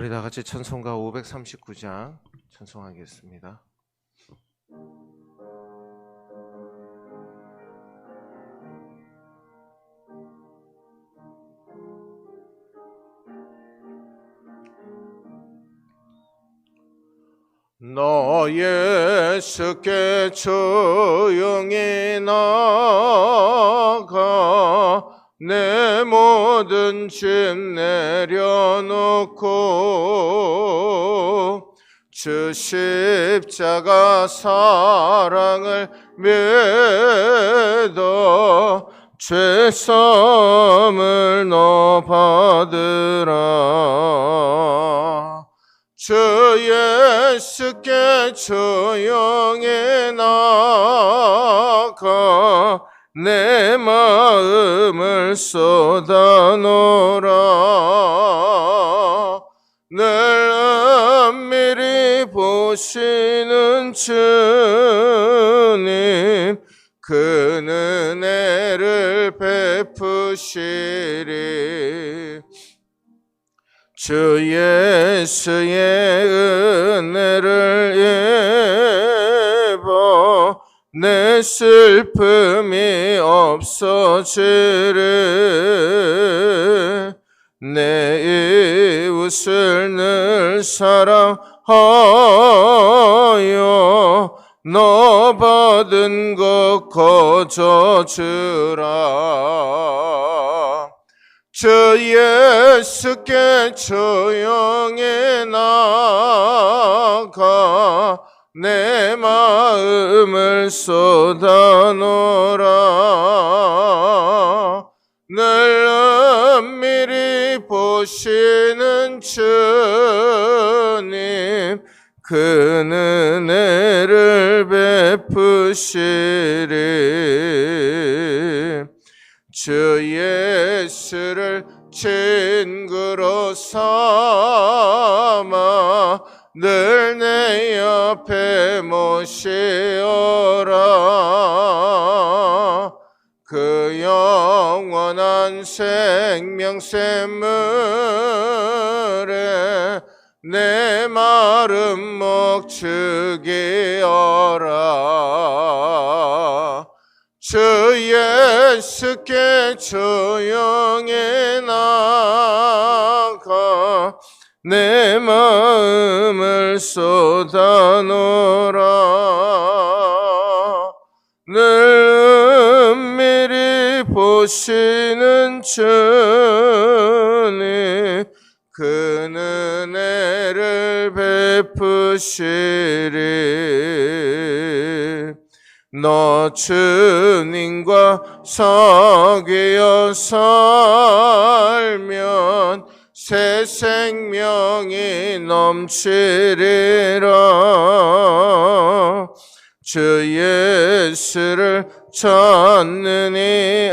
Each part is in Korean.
우리 다 같이 찬송가 539장 찬송하겠습니다. 너 예수께 조용히 나가 내 모든 짐 내려놓고 주 십자가 사랑을 믿어 죄사함을 너 받으라. 주 예수께 조용히 나가 내 마음을 쏟아놓으라. 늘 은밀히 보시는 주님 그 은혜를 베푸시리. 주 예수의 은혜를 입어 내 슬픔이 없어지리. 내 이웃을 늘 사랑하여 너 받은 것 거저주라. 주 예수께 조용히 나가 내 마음을 쏟아놓으라. 늘 은밀히 보시는 주님 그 은혜를 베푸시리. 주 예수를 친구로 삼아 늘 내 옆에 모시어라. 그 영원한 생명 샘물에 내 마름 목축이어라. 주 예수께 조용히 나가 내 마음을 쏟아놓으라. 늘 은밀히 보시는 주님 그 은혜를 베푸시리. 너 주님과 사귀어 살면 새 생명이 넘치리라. 주 예수를 찾는 이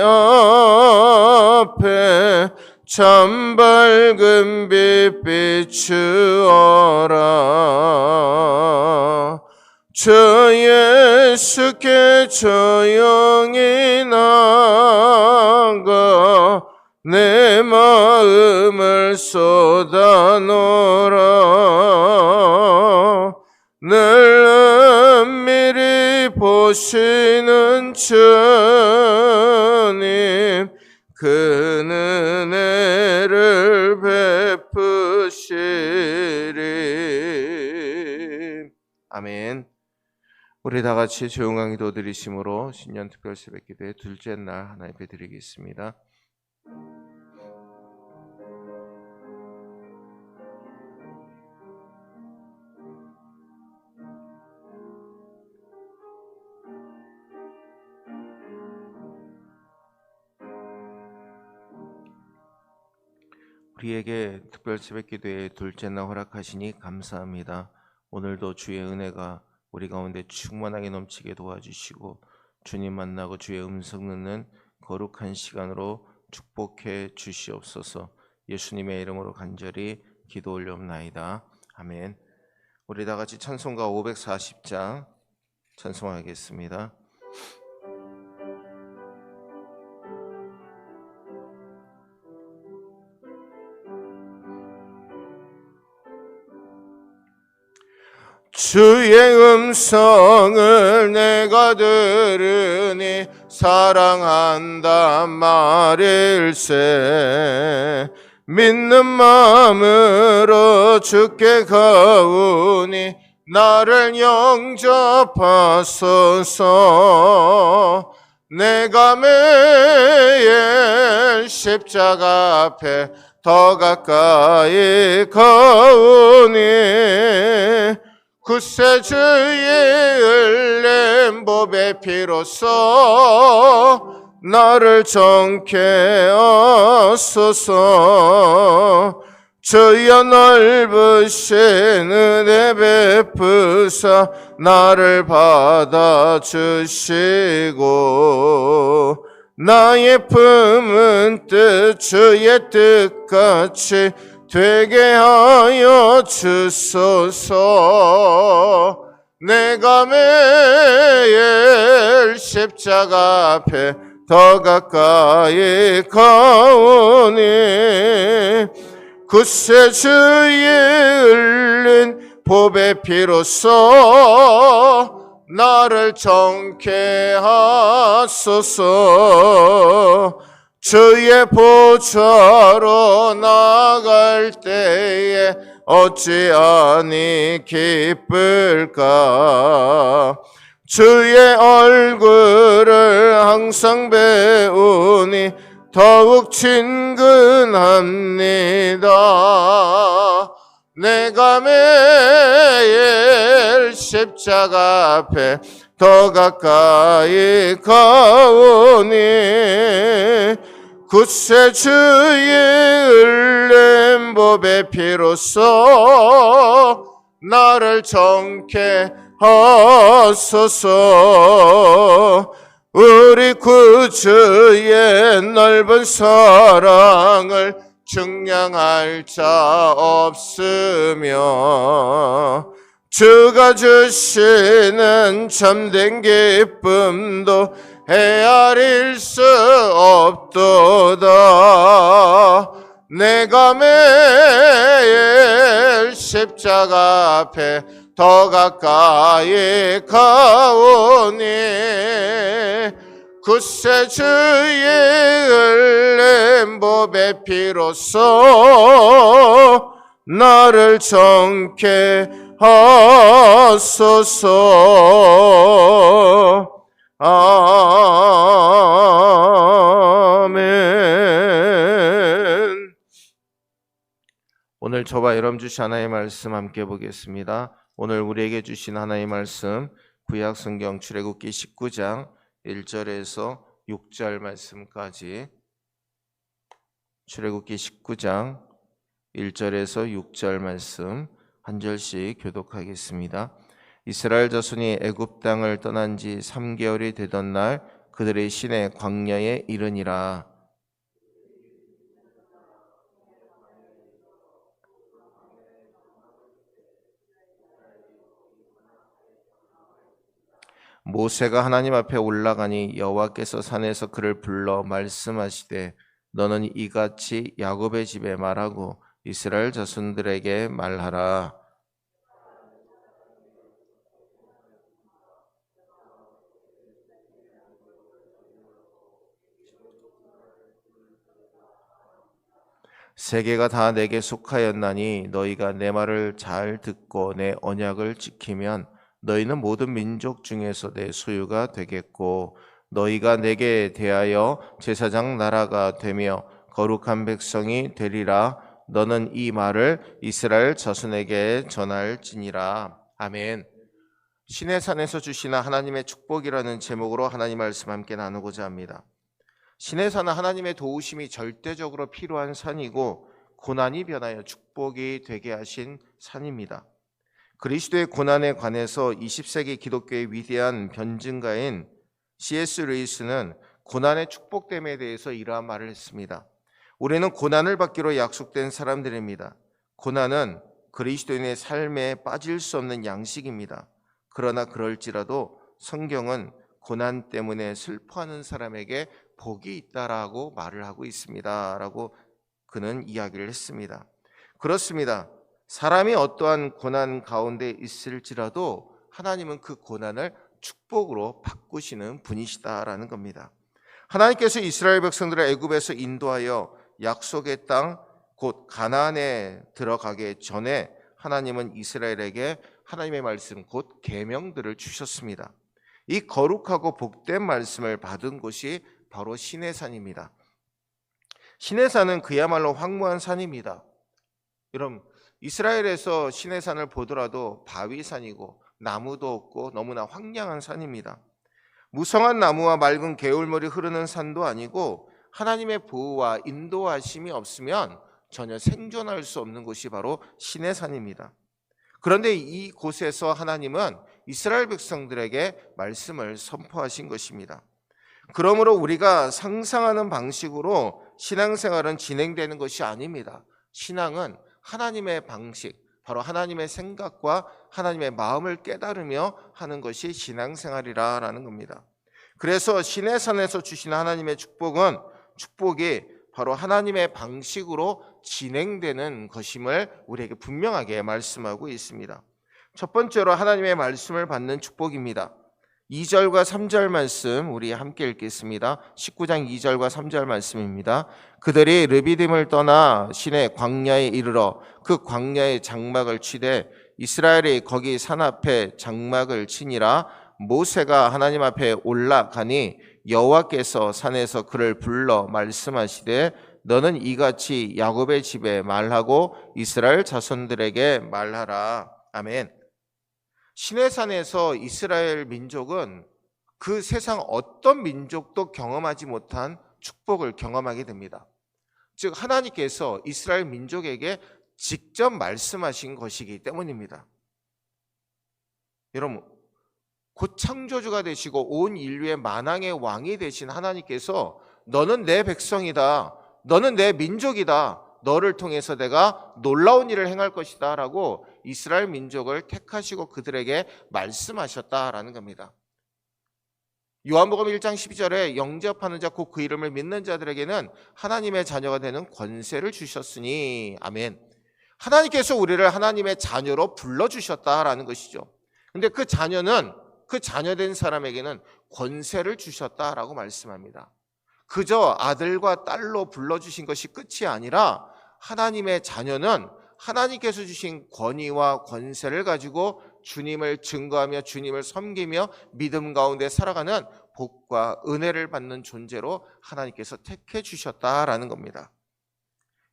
앞에 참 밝은 빛 비추어라. 주 예수께 조용히 나가 내 마음을 쏟아놓으라. 늘 은밀히 보시는 주님 그 은혜를 베푸시리. 아멘. 우리 다 같이 조용한 기도 드리심으로 신년 특별 새벽 기도의 둘째 날 하나 예배 드리겠습니다. 우리에게 특별 새벽 기도의 둘째 날 허락하시니 감사합니다. 오늘도 주의 은혜가 우리 가운데 충만하게 넘치게 도와주시고 주님 만나고 주의 음성 듣는 거룩한 시간으로 축복해 주시옵소서. 예수님의 이름으로 간절히 기도 올려옵나이다. 아멘. 우리 다 같이 찬송가 540장 찬송하겠습니다. 주의 음성을 내가 들으니 사랑한다 말일세. 믿는 마음으로 주께 가오니 나를 영접하소서. 내가 매일 십자가 앞에 더 가까이 가오니 구세주의 흘린 보배 피로써 나를 정케 하소서. 주여 넓으신 은혜 베푸사 나를 받아주시고 나의 품은 뜻 주의 뜻같이 되게 하여 주소서. 내가 매일 십자가 앞에 더 가까이 가오니 구세주의 흘린 보배 피로써 나를 정케 하소서. 주의 보좌로 나갈 때에 어찌하니 기쁠까. 주의 얼굴을 항상 배우니 더욱 친근합니다. 내가 매일 십자가 앞에 더 가까이 가오니 구세주의 흘린 보배 피로써 나를 정케 하소서. 우리 구주의 넓은 사랑을 증량할 자 없으며 주가 주시는 참된 기쁨도 헤아릴 수 없도다. 내가 매일 십자가 앞에 더 가까이 가오니 구세주의 흘린 보배 피로써 나를 정케 하소서. 아멘. 오늘 저와 여러분 주신 하나님의 말씀 함께 보겠습니다. 오늘 우리에게 주신 하나님의 말씀 구약 성경 출애굽기 19장 1절에서 6절 말씀까지, 출애굽기 19장 1절에서 6절 말씀 한 절씩 교독하겠습니다. 이스라엘 자손이 애굽 땅을 떠난 지 3개월이 되던 날 그들의 시내 광야에 이르니라. 모세가 하나님 앞에 올라가니 여호와께서 산에서 그를 불러 말씀하시되 너는 이같이 야곱의 집에 말하고 이스라엘 자손들에게 말하라. 세계가 다 내게 속하였나니 너희가 내 말을 잘 듣고 내 언약을 지키면 너희는 모든 민족 중에서 내 소유가 되겠고 너희가 내게 대하여 제사장 나라가 되며 거룩한 백성이 되리라. 너는 이 말을 이스라엘 자손에게 전할지니라. 아멘. 시내산에서 주시는 하나님의 축복이라는 제목으로 하나님 말씀 함께 나누고자 합니다. 시내산은 하나님의 도우심이 절대적으로 필요한 산이고 고난이 변하여 축복이 되게 하신 산입니다. 그리스도의 고난에 관해서 20세기 기독교의 위대한 변증가인 C.S. 루이스는 고난의 축복됨에 대해서 이러한 말을 했습니다. 우리는 고난을 받기로 약속된 사람들입니다. 고난은 그리스도인의 삶에 빠질 수 없는 양식입니다. 그러나 그럴지라도 성경은 고난 때문에 슬퍼하는 사람에게 복이 있다라고 말을 하고 있습니다 라고 그는 이야기를 했습니다. 그렇습니다. 사람이 어떠한 고난 가운데 있을지라도 하나님은 그 고난을 축복으로 바꾸시는 분이시다라는 겁니다. 하나님께서 이스라엘 백성들을 애굽에서 인도하여 약속의 땅 곧 가나안에 들어가기 전에 하나님은 이스라엘에게 하나님의 말씀 곧 계명들을 주셨습니다. 이 거룩하고 복된 말씀을 받은 곳이 바로 시내산입니다. 시내산은 그야말로 황무한 산입니다. 여러분, 이스라엘에서 시내산을 보더라도 바위산이고 나무도 없고 너무나 황량한 산입니다. 무성한 나무와 맑은 개울물이 흐르는 산도 아니고 하나님의 보호와 인도하심이 없으면 전혀 생존할 수 없는 곳이 바로 시내산입니다. 그런데 이곳에서 하나님은 이스라엘 백성들에게 말씀을 선포하신 것입니다. 그러므로 우리가 상상하는 방식으로 신앙생활은 진행되는 것이 아닙니다. 신앙은 하나님의 방식, 바로 하나님의 생각과 하나님의 마음을 깨달으며 하는 것이 신앙생활이라는 겁니다. 그래서 시내산에서 주신 하나님의 축복이 바로 하나님의 방식으로 진행되는 것임을 우리에게 분명하게 말씀하고 있습니다. 첫 번째로 하나님의 말씀을 받는 축복입니다. 2절과 3절 말씀 우리 함께 읽겠습니다. 19장 2절과 3절 말씀입니다. 그들이 르비딤을 떠나 시내 광야에 이르러 그 광야의 장막을 치되 이스라엘이 거기 산 앞에 장막을 치니라. 모세가 하나님 앞에 올라가니 여호와께서 산에서 그를 불러 말씀하시되 너는 이같이 야곱의 집에 말하고 이스라엘 자손들에게 말하라. 아멘. 시내산에서 이스라엘 민족은 그 세상 어떤 민족도 경험하지 못한 축복을 경험하게 됩니다. 즉 하나님께서 이스라엘 민족에게 직접 말씀하신 것이기 때문입니다. 여러분, 곧 창조주가 되시고 온 인류의 만왕의 왕이 되신 하나님께서 너는 내 백성이다, 너는 내 민족이다, 너를 통해서 내가 놀라운 일을 행할 것이다 라고 이스라엘 민족을 택하시고 그들에게 말씀하셨다라는 겁니다. 요한복음 1장 12절에 영접하는 자 곧 그 이름을 믿는 자들에게는 하나님의 자녀가 되는 권세를 주셨으니 아멘. 하나님께서 우리를 하나님의 자녀로 불러주셨다라는 것이죠. 근데 그 자녀는 그 자녀된 사람에게는 권세를 주셨다라고 말씀합니다. 그저 아들과 딸로 불러주신 것이 끝이 아니라 하나님의 자녀는 하나님께서 주신 권위와 권세를 가지고 주님을 증거하며 주님을 섬기며 믿음 가운데 살아가는 복과 은혜를 받는 존재로 하나님께서 택해 주셨다라는 겁니다.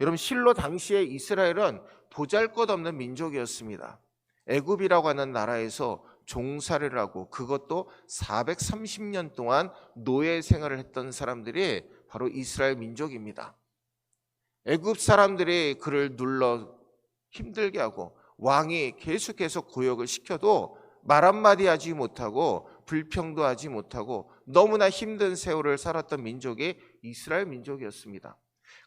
여러분, 실로 당시에 이스라엘은 보잘것없는 민족이었습니다. 애굽이라고 하는 나라에서 종살이를 하고 그것도 430년 동안 노예 생활을 했던 사람들이 바로 이스라엘 민족입니다. 애굽 사람들이 그를 눌러 힘들게 하고 왕이 계속해서 고역을 시켜도 말 한마디 하지 못하고 불평도 하지 못하고 너무나 힘든 세월을 살았던 민족이 이스라엘 민족이었습니다.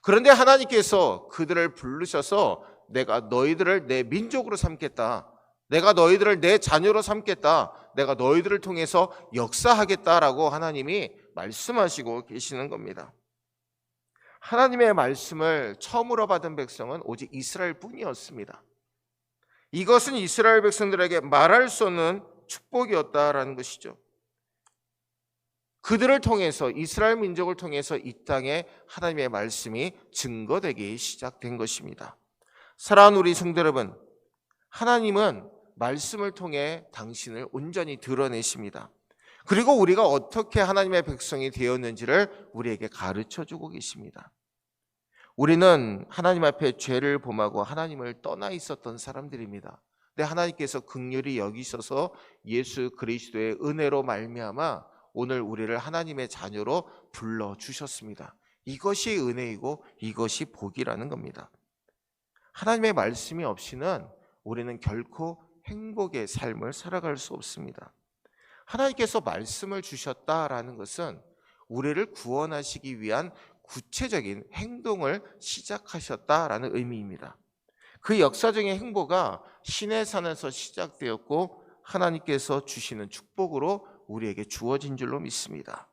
그런데 하나님께서 그들을 부르셔서 내가 너희들을 내 민족으로 삼겠다, 내가 너희들을 내 자녀로 삼겠다, 내가 너희들을 통해서 역사하겠다라고 하나님이 말씀하시고 계시는 겁니다. 하나님의 말씀을 처음으로 받은 백성은 오직 이스라엘 뿐이었습니다. 이것은 이스라엘 백성들에게 말할 수 없는 축복이었다라는 것이죠. 그들을 통해서, 이스라엘 민족을 통해서 이 땅에 하나님의 말씀이 증거되기 시작된 것입니다. 사랑하는 우리 성도 여러분, 하나님은 말씀을 통해 당신을 온전히 드러내십니다. 그리고 우리가 어떻게 하나님의 백성이 되었는지를 우리에게 가르쳐주고 계십니다. 우리는 하나님 앞에 죄를 범하고 하나님을 떠나 있었던 사람들입니다. 근데 하나님께서 긍휼히 여기셔서 예수 그리스도의 은혜로 말미암아 오늘 우리를 하나님의 자녀로 불러주셨습니다. 이것이 은혜이고 이것이 복이라는 겁니다. 하나님의 말씀이 없이는 우리는 결코 행복의 삶을 살아갈 수 없습니다. 하나님께서 말씀을 주셨다라는 것은 우리를 구원하시기 위한 구체적인 행동을 시작하셨다라는 의미입니다. 그 역사적인 행보가 시내산에서 시작되었고 하나님께서 주시는 축복으로 우리에게 주어진 줄로 믿습니다.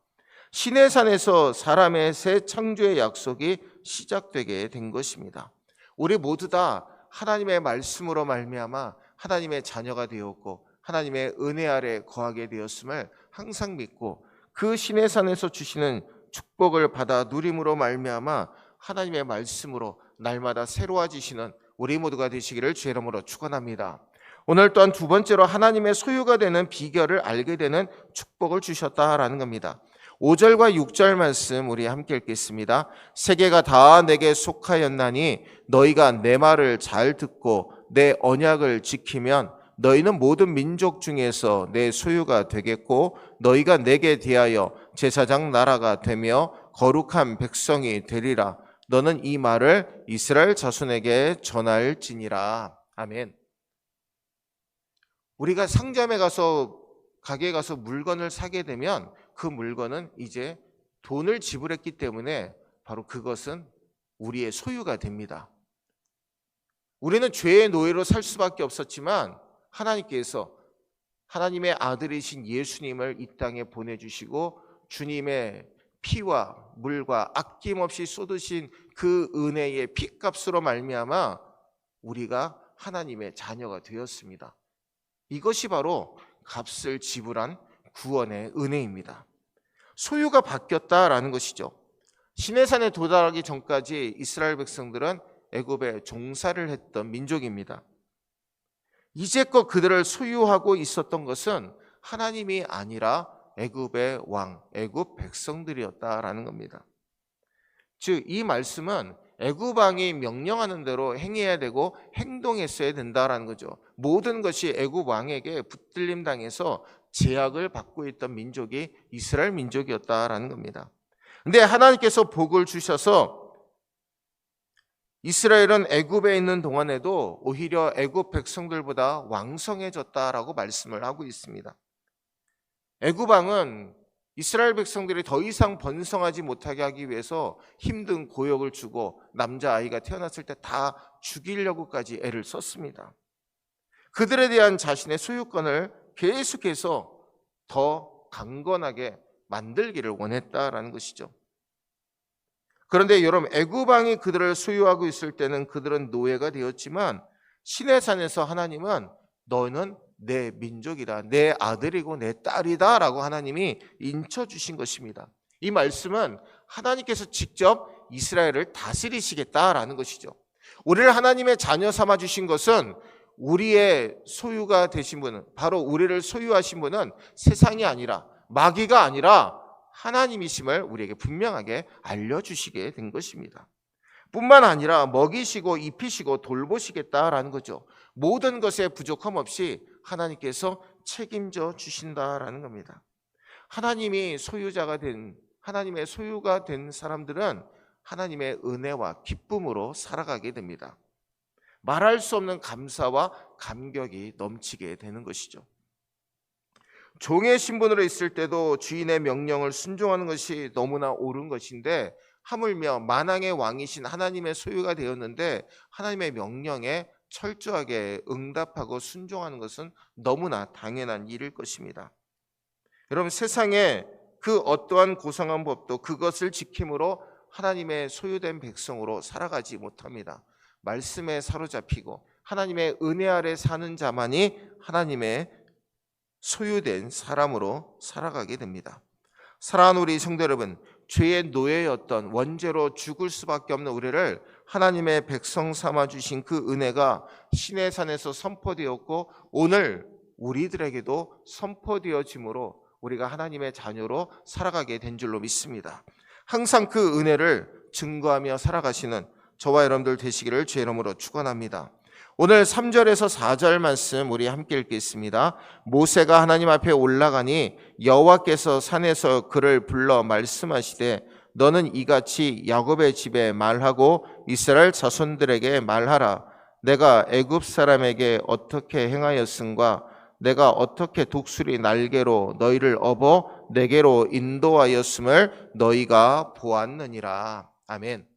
시내산에서 사람의 새 창조의 약속이 시작되게 된 것입니다. 우리 모두 다 하나님의 말씀으로 말미암아 하나님의 자녀가 되었고 하나님의 은혜 아래 거하게 되었음을 항상 믿고 그 시내산에서 주시는 축복을 받아 누림으로 말미암아 하나님의 말씀으로 날마다 새로워지시는 우리 모두가 되시기를 주의 이름으로 축원합니다. 오늘 또한 두 번째로 하나님의 소유가 되는 비결을 알게 되는 축복을 주셨다라는 겁니다. 5절과 6절 말씀 우리 함께 읽겠습니다. 세계가 다 내게 속하였나니 너희가 내 말을 잘 듣고 내 언약을 지키면 너희는 모든 민족 중에서 내 소유가 되겠고 너희가 내게 대하여 제사장 나라가 되며 거룩한 백성이 되리라. 너는 이 말을 이스라엘 자손에게 전할지니라. 아멘. 우리가 상점에 가서 가게에 가서 물건을 사게 되면 그 물건은 이제 돈을 지불했기 때문에 바로 그것은 우리의 소유가 됩니다. 우리는 죄의 노예로 살 수밖에 없었지만 하나님께서 하나님의 아들이신 예수님을 이 땅에 보내주시고 주님의 피와 물과 아낌없이 쏟으신 그 은혜의 피값으로 말미암아 우리가 하나님의 자녀가 되었습니다. 이것이 바로 값을 지불한 구원의 은혜입니다. 소유가 바뀌었다라는 것이죠. 시내산에 도달하기 전까지 이스라엘 백성들은 애굽에 종사를 했던 민족입니다. 이제껏 그들을 소유하고 있었던 것은 하나님이 아니라 애굽의 왕, 애굽 백성들이었다라는 겁니다. 즉, 이 말씀은 애굽 왕이 명령하는 대로 행해야 되고 행동했어야 된다라는 거죠. 모든 것이 애굽 왕에게 붙들림 당해서 제약을 받고 있던 민족이 이스라엘 민족이었다라는 겁니다. 근데 하나님께서 복을 주셔서 이스라엘은 애굽에 있는 동안에도 오히려 애굽 백성들보다 왕성해졌다라고 말씀을 하고 있습니다. 애굽 왕은 이스라엘 백성들이 더 이상 번성하지 못하게 하기 위해서 힘든 고역을 주고 남자아이가 태어났을 때 다 죽이려고까지 애를 썼습니다. 그들에 대한 자신의 소유권을 계속해서 더 강건하게 만들기를 원했다라는 것이죠. 그런데 여러분, 애굽 왕이 그들을 소유하고 있을 때는 그들은 노예가 되었지만 시내산에서 하나님은 너는 내 민족이다, 내 아들이고 내 딸이다 라고 하나님이 인쳐주신 것입니다. 이 말씀은 하나님께서 직접 이스라엘을 다스리시겠다라는 것이죠. 우리를 하나님의 자녀 삼아주신 것은 우리의 소유가 되신 분은, 바로 우리를 소유하신 분은 세상이 아니라 마귀가 아니라 하나님이심을 우리에게 분명하게 알려주시게 된 것입니다. 뿐만 아니라 먹이시고 입히시고 돌보시겠다라는 거죠. 모든 것에 부족함 없이 하나님께서 책임져 주신다라는 겁니다. 하나님이 소유자가 된, 하나님의 소유가 된 사람들은 하나님의 은혜와 기쁨으로 살아가게 됩니다. 말할 수 없는 감사와 감격이 넘치게 되는 것이죠. 종의 신분으로 있을 때도 주인의 명령을 순종하는 것이 너무나 옳은 것인데 하물며 만왕의 왕이신 하나님의 소유가 되었는데 하나님의 명령에 철저하게 응답하고 순종하는 것은 너무나 당연한 일일 것입니다. 여러분, 세상에 그 어떠한 고상한 법도 그것을 지킴으로 하나님의 소유된 백성으로 살아가지 못합니다. 말씀에 사로잡히고 하나님의 은혜 아래 사는 자만이 하나님의 소유된 사람으로 살아가게 됩니다. 사랑하는 우리 성도 여러분, 죄의 노예였던 원죄로 죽을 수밖에 없는 우리를 하나님의 백성 삼아주신 그 은혜가 시내산에서 선포되었고 오늘 우리들에게도 선포되어짐으로 우리가 하나님의 자녀로 살아가게 된 줄로 믿습니다. 항상 그 은혜를 증거하며 살아가시는 저와 여러분들 되시기를 주의 이름으로 축원합니다. 오늘 3절에서 4절 말씀 우리 함께 읽겠습니다. 모세가 하나님 앞에 올라가니 여호와께서 산에서 그를 불러 말씀하시되 너는 이같이 야곱의 집에 말하고 이스라엘 자손들에게 말하라. 내가 애굽 사람에게 어떻게 행하였음과 내가 어떻게 독수리 날개로 너희를 업어 내게로 인도하였음을 너희가 보았느니라. 아멘.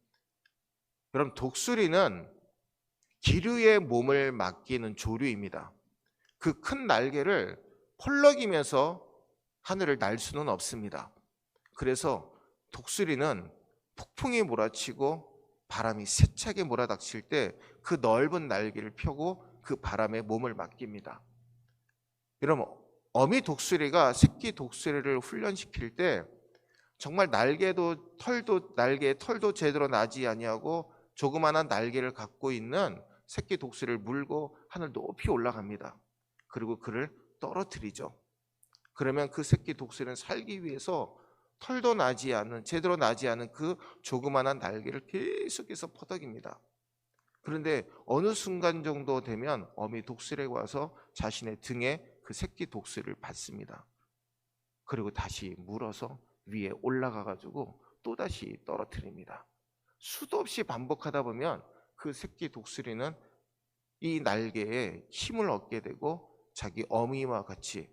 그럼 독수리는 기류의 몸을 맡기는 조류입니다. 그 큰 날개를 펄럭이면서 하늘을 날 수는 없습니다. 그래서 독수리는 폭풍이 몰아치고 바람이 세차게 몰아닥칠 때 그 넓은 날개를 펴고 그 바람에 몸을 맡깁니다. 여러분, 어미 독수리가 새끼 독수리를 훈련시킬 때 정말 날개에 털도 제대로 나지 아니하고 조그마한 날개를 갖고 있는 새끼 독수리를 물고 하늘 높이 올라갑니다. 그리고 그를 떨어뜨리죠. 그러면 그 새끼 독수리는 살기 위해서 털도 제대로 나지 않은 그 조그마한 날개를 계속해서 퍼덕입니다. 그런데 어느 순간 정도 되면 어미 독수리가 와서 자신의 등에 그 새끼 독수리를 받습니다. 그리고 다시 물어서 위에 올라가 가지고 또다시 떨어뜨립니다. 수도 없이 반복하다 보면 그 새끼 독수리는 이 날개에 힘을 얻게 되고 자기 어미와 같이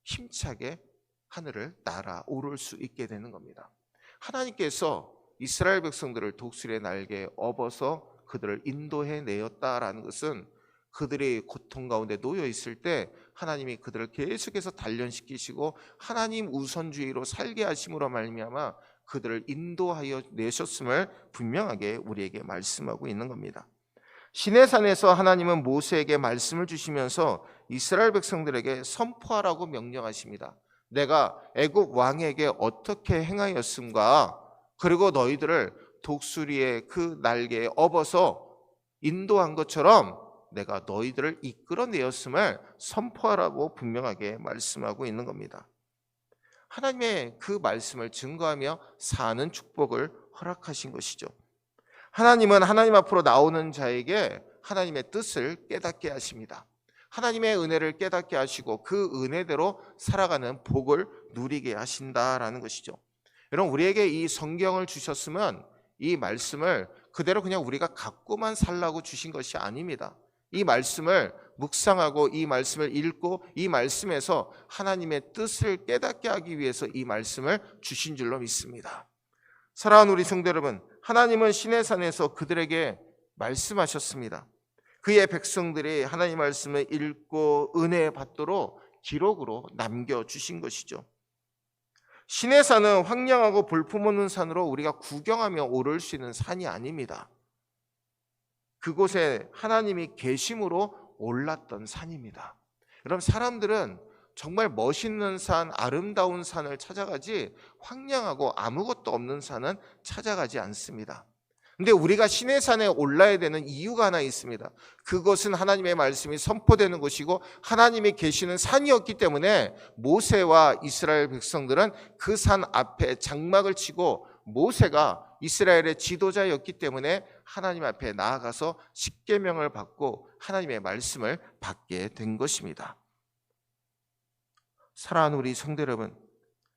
힘차게 하늘을 날아오를 수 있게 되는 겁니다. 하나님께서 이스라엘 백성들을 독수리의 날개에 업어서 그들을 인도해 내었다라는 것은 그들의 고통 가운데 놓여 있을 때 하나님이 그들을 계속해서 단련시키시고 하나님 우선주의로 살게 하심으로 말미암아 그들을 인도하여 내셨음을 분명하게 우리에게 말씀하고 있는 겁니다. 시내산에서 하나님은 모세에게 말씀을 주시면서 이스라엘 백성들에게 선포하라고 명령하십니다. 내가 애굽 왕에게 어떻게 행하였음과 그리고 너희들을 독수리의 그 날개에 업어서 인도한 것처럼 내가 너희들을 이끌어내었음을 선포하라고 분명하게 말씀하고 있는 겁니다. 하나님의 그 말씀을 증거하며 사는 축복을 허락하신 것이죠. 하나님은 하나님 앞으로 나오는 자에게 하나님의 뜻을 깨닫게 하십니다. 하나님의 은혜를 깨닫게 하시고 그 은혜대로 살아가는 복을 누리게 하신다라는 것이죠. 여러분, 우리에게 이 성경을 주셨으면 이 말씀을 그대로 그냥 우리가 갖고만 살라고 주신 것이 아닙니다. 이 말씀을 묵상하고 이 말씀을 읽고 이 말씀에서 하나님의 뜻을 깨닫게 하기 위해서 이 말씀을 주신 줄로 믿습니다. 사랑하는 우리 성도 여러분, 하나님은 시내산에서 그들에게 말씀하셨습니다. 그의 백성들이 하나님 말씀을 읽고 은혜 받도록 기록으로 남겨주신 것이죠. 시내산은 황량하고 볼품없는 산으로 우리가 구경하며 오를 수 있는 산이 아닙니다. 그곳에 하나님이 계심으로 올랐던 산입니다. 여러분, 사람들은 정말 멋있는 산, 아름다운 산을 찾아가지 황량하고 아무것도 없는 산은 찾아가지 않습니다. 근데 우리가 시내산에 올라야 되는 이유가 하나 있습니다. 그것은 하나님의 말씀이 선포되는 곳이고 하나님이 계시는 산이었기 때문에 모세와 이스라엘 백성들은 그 산 앞에 장막을 치고 모세가 이스라엘의 지도자였기 때문에 하나님 앞에 나아가서 십계명을 받고 하나님의 말씀을 받게 된 것입니다. 사랑하는 우리 성도 여러분,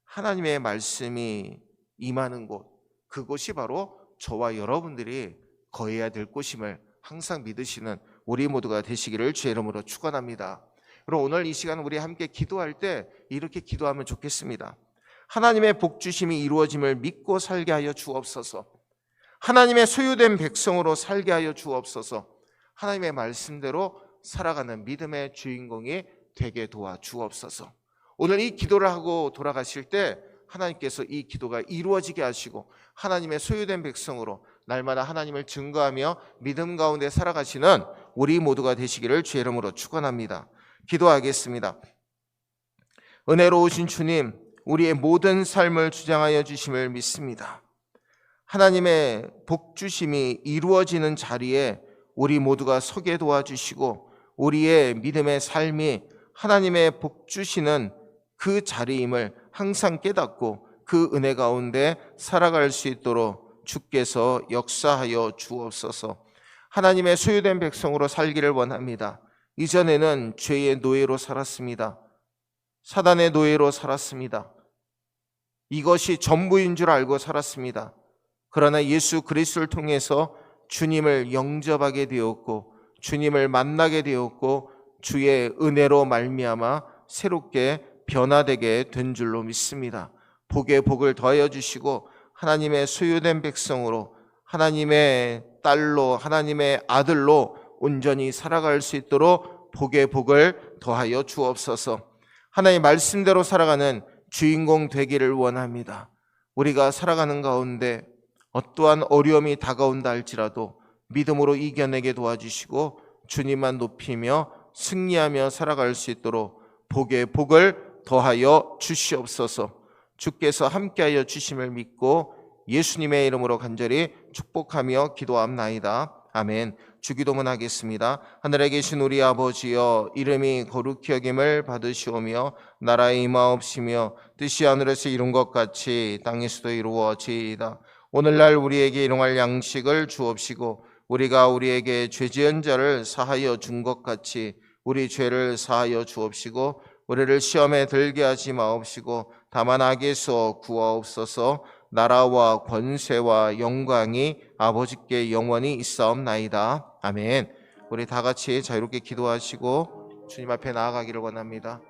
하나님의 말씀이 임하는 곳, 그곳이 바로 저와 여러분들이 거해야 될 곳임을 항상 믿으시는 우리 모두가 되시기를 주의 이름으로 축원합니다. 그럼 오늘 이 시간 우리 함께 기도할 때 이렇게 기도하면 좋겠습니다. 하나님의 복주심이 이루어짐을 믿고 살게 하여 주옵소서. 하나님의 소유된 백성으로 살게 하여 주옵소서. 하나님의 말씀대로 살아가는 믿음의 주인공이 되게 도와 주옵소서. 오늘 이 기도를 하고 돌아가실 때 하나님께서 이 기도가 이루어지게 하시고 하나님의 소유된 백성으로 날마다 하나님을 증거하며 믿음 가운데 살아가시는 우리 모두가 되시기를 주의 이름으로 축원합니다. 기도하겠습니다. 은혜로우신 주님, 우리의 모든 삶을 주장하여 주심을 믿습니다. 하나님의 복주심이 이루어지는 자리에 우리 모두가 서게 도와주시고 우리의 믿음의 삶이 하나님의 복주시는 그 자리임을 항상 깨닫고 그 은혜 가운데 살아갈 수 있도록 주께서 역사하여 주옵소서. 하나님의 소유된 백성으로 살기를 원합니다. 이전에는 죄의 노예로 살았습니다. 사단의 노예로 살았습니다. 이것이 전부인 줄 알고 살았습니다. 그러나 예수 그리스도를 통해서 주님을 영접하게 되었고 주님을 만나게 되었고 주의 은혜로 말미암아 새롭게 변화되게 된 줄로 믿습니다. 복에 복을 더하여 주시고 하나님의 소유된 백성으로 하나님의 딸로 하나님의 아들로 온전히 살아갈 수 있도록 복에 복을 더하여 주옵소서. 하나님 말씀대로 살아가는 주인공 되기를 원합니다. 우리가 살아가는 가운데 어떠한 어려움이 다가온다 할지라도 믿음으로 이겨내게 도와주시고 주님만 높이며 승리하며 살아갈 수 있도록 복의 복을 더하여 주시옵소서. 주께서 함께하여 주심을 믿고 예수님의 이름으로 간절히 축복하며 기도합나이다. 아멘. 주기도문 하겠습니다. 하늘에 계신 우리 아버지여, 이름이 거룩히 여김을 받으시오며 나라의 임하옵시며 뜻이 하늘에서 이룬 것 같이 땅에서도 이루어지이다. 오늘날 우리에게 일용할 양식을 주옵시고 우리가 우리에게 죄 지은 자를 사하여 준 것 같이 우리 죄를 사하여 주옵시고 우리를 시험에 들게 하지 마옵시고 다만 악에서 구하옵소서. 나라와 권세와 영광이 아버지께 영원히 있사옵나이다. 아멘. 우리 다 같이 자유롭게 기도하시고 주님 앞에 나아가기를 원합니다.